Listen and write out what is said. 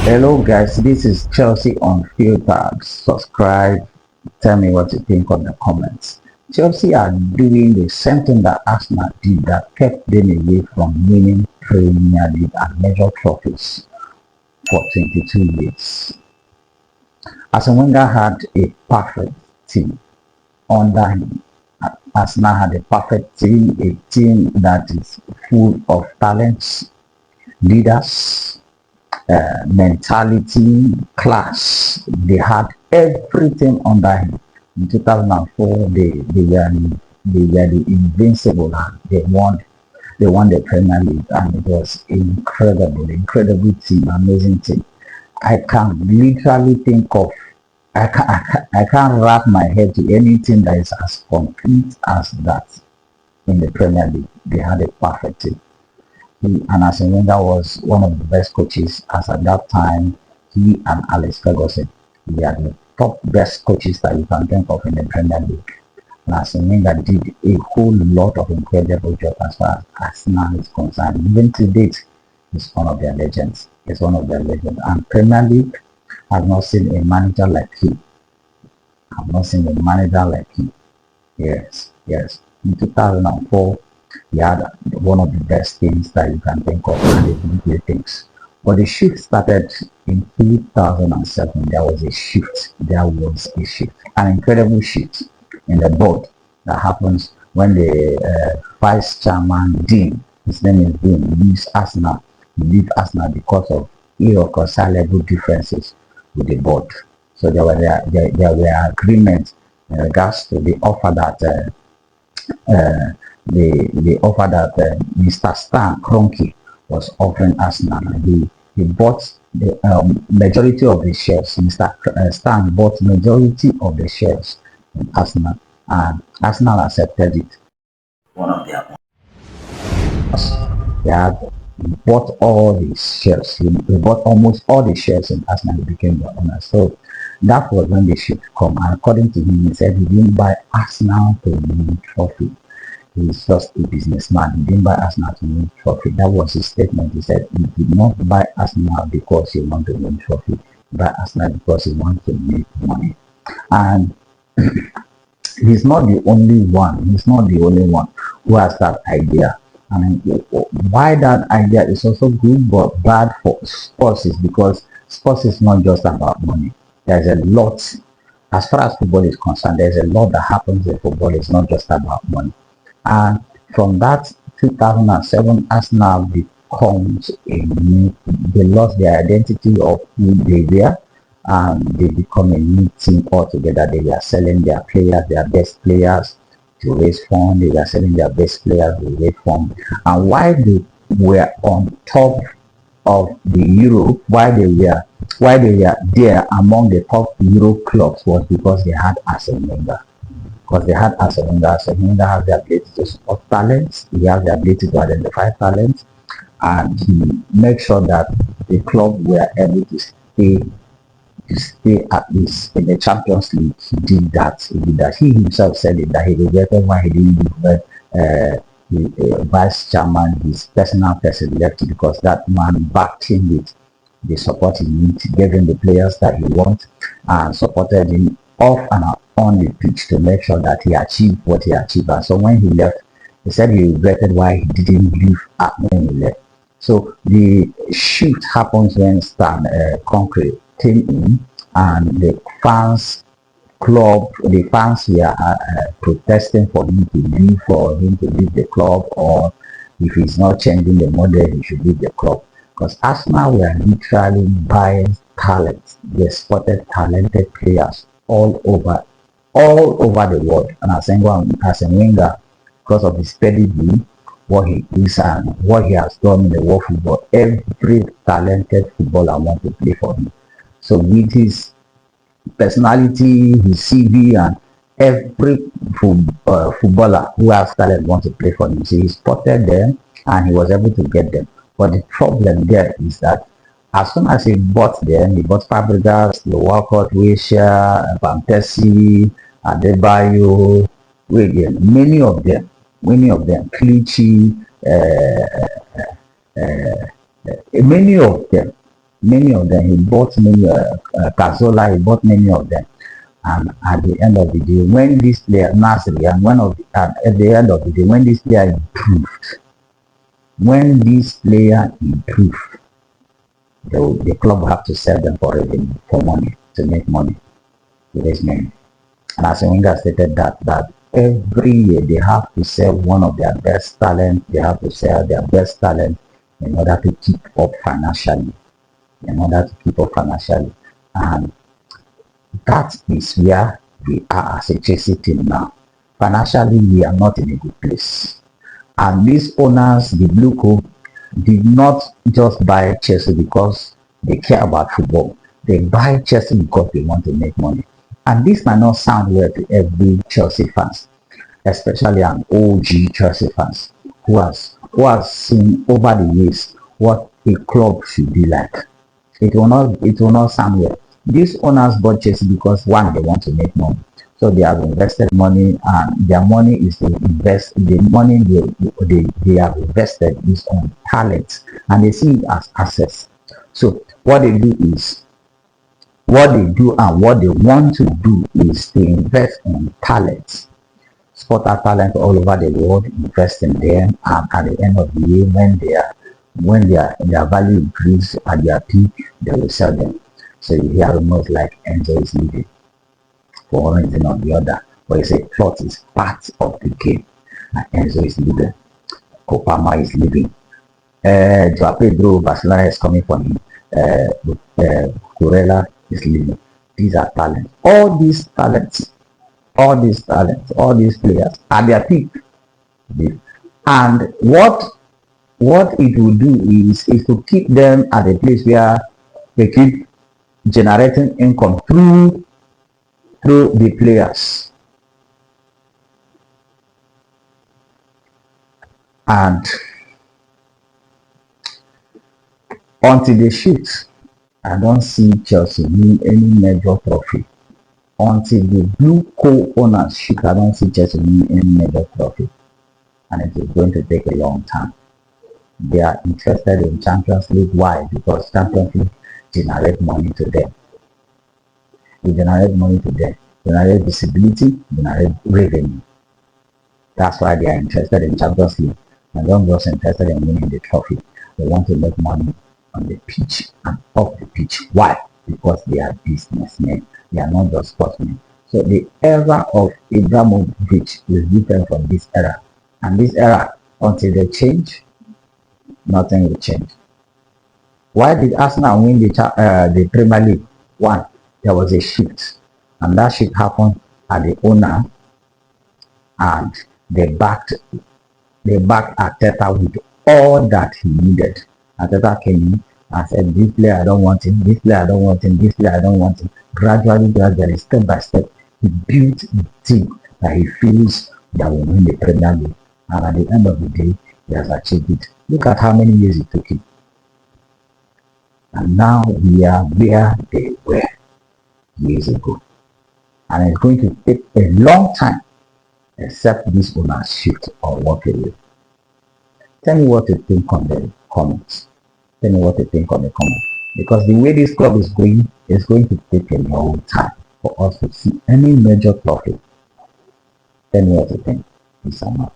Hello guys, this is Chelsea Unfiltered. Subscribe, tell me what you think on the comments. Chelsea are doing the same thing that Arsenal did that kept them away from winning Premier League and major trophies for 22 years. Wenger had a perfect team under him. Arsenal had a perfect team, a team that is full of talents, leaders, mentality, class. They had everything under him. In 2004, they were the invincible. They won the Premier League, and it was incredible team, amazing team. I can literally think of. I can't wrap my head to anything that is as complete as that in the Premier League. They had a perfect team. And Wenger was one of the best coaches as at that time. He and Alex Ferguson, they are the top best coaches that you can think of in the Premier League. And Wenger did a whole lot of incredible job as far as Arsenal is concerned. Even to date, he's one of their legends. He's one of their legends. And Premier League has not seen a manager like him. I've not seen a manager like him. Yes. In 2004, he had one of the best teams that you can think of, and they did great things. But the shift started in 2007. There was a shift. An incredible shift in the board that happens when the vice chairman Dean, his name is Dean, leaves Arsenal. He leaves Arsenal because of irreconcilable differences with the board. So there were agreements in regards to the offer that Mr. Stan Kroenke was offering Arsenal. He bought the majority of the shares. Mr. Stan bought majority of the shares in Arsenal, and Arsenal accepted it. One of their own. They had bought all the shares. He bought almost all the shares in Arsenal. He became the owner. So that was when the shift come. And according to him, he said he didn't buy Arsenal to win trophy. He's just a businessman. He didn't buy Arsenal to win trophy. That was his statement. He said he did not buy Arsenal because he wanted to win trophy. He bought Arsenal because he wanted to make money. And he's not the only one. He's not the only one who has that idea. I mean, why that idea is also good but bad for sports is because sports is not just about money. There's a lot, as far as football is concerned, there's a lot that happens in football. It's not just about money. And from that 2007, Arsenal becomes they lost their identity of who they were, and they become a new team altogether. They were selling their players, their best players, to raise funds. They were selling their best players to raise funds. And why they were on top of the Europe, why they were there among the top Euro clubs was because they had Arsene Wenger. Because they had Arsene Wenger. Arsene Wenger has the ability to spot talents. He has the ability to identify talents, and he made sure that the club were able to stay at least in the Champions League. He did that. He himself said it, that he regretted why he didn't leave the vice chairman, his personal person, left, because that man backed him with the support he needed, gave him the players that he wants, and supported him off and on the pitch to make sure that he achieved what he achieved. And so when he left, he said he regretted why he didn't leave when he left. So the shift happens when Stan Kroenke came in, and the fans were protesting for him to leave the club, or if he's not changing the model, he should leave the club. Because Arsenal were literally buying talent. They spotted talented players all over the world. And Arsene Wenger, because of his pedigree, what he is and what he has done in the world football, every talented footballer wants to play for him. So with his personality, his CV, and every footballer who has talent wants to play for him. So he spotted them and he was able to get them. But the problem there is that as soon as he bought them, he bought Fabregas, the Walcott, Wilshere, Van Persie, Adebayo, many of them, Clichy, many of them, Many of them, he bought many, Cazola, he bought many of them. And at the end of the day, when this player, Nasri, and at the end of the day, when this player improved, the club will have to sell them for revenue, for money, to make money, to raise money. And as Wenger stated that every year they have to sell one of their best talent, they have to sell their best talent in order to keep up financially. And that is where we are as a Chelsea team now. Financially, we are not in a good place. And these owners, the Blue Co, did not just buy Chelsea because they care about football. They buy Chelsea because they want to make money. And this might not sound well to every Chelsea fans, especially an OG Chelsea fans who has seen over the years what a club should be like. It will not sound well. These owners bought Chelsea because one, they want to make money. So they have invested money, and their money is to invest. The money they have invested is on talent, and they see it as assets. So what they do and what they want to do is to invest in talent, sport talent all over the world, invest in them, and at the end of the year, when their value increase at their peak, they will sell them. So you hear rumors like Enzo is leaving for one reason or the other, but it's a plot, is part of the game. And Enzo is leaving, Kopama is leaving, Joao Pedro, Barcelona is coming for him, Corella is leaving. These are talents. All these players at their peak. And what it will do is to keep them at a place where they keep generating income through the players. And until they shift, I don't see Chelsea win any major trophy. Until the Blue co-owners shift, I don't see Chelsea win any major trophy. And it is going to take a long time. They are interested in Champions League. Why? Because Champions League generate money to them. Generate visibility, generate revenue. That's why they are interested in Champions League. And they're not just interested in winning the trophy. They want to make money on the pitch and off the pitch. Why? Because they are businessmen. They are not just sportsmen. So the era of Abramovich is different from this era. And this era, until they change, nothing will change. Why did Arsenal win the Premier League? One, there was a shift, and that shift happened at the owner, and they backed Arteta with all that he needed. Arteta came in and said, "This player I don't want him. This player I don't want him. This player I don't want him." Gradually, step by step, he built a team that he feels that will win the Premier League, and at the end of the day, he has achieved it. Look at how many years it took him. And now we are where they were years ago. And it's going to take a long time, except this owners shift or walk away. Tell me what you think on the comments. Because the way this club is going, it's going to take a long time for us to see any major profit. Tell me what you think. Peace out.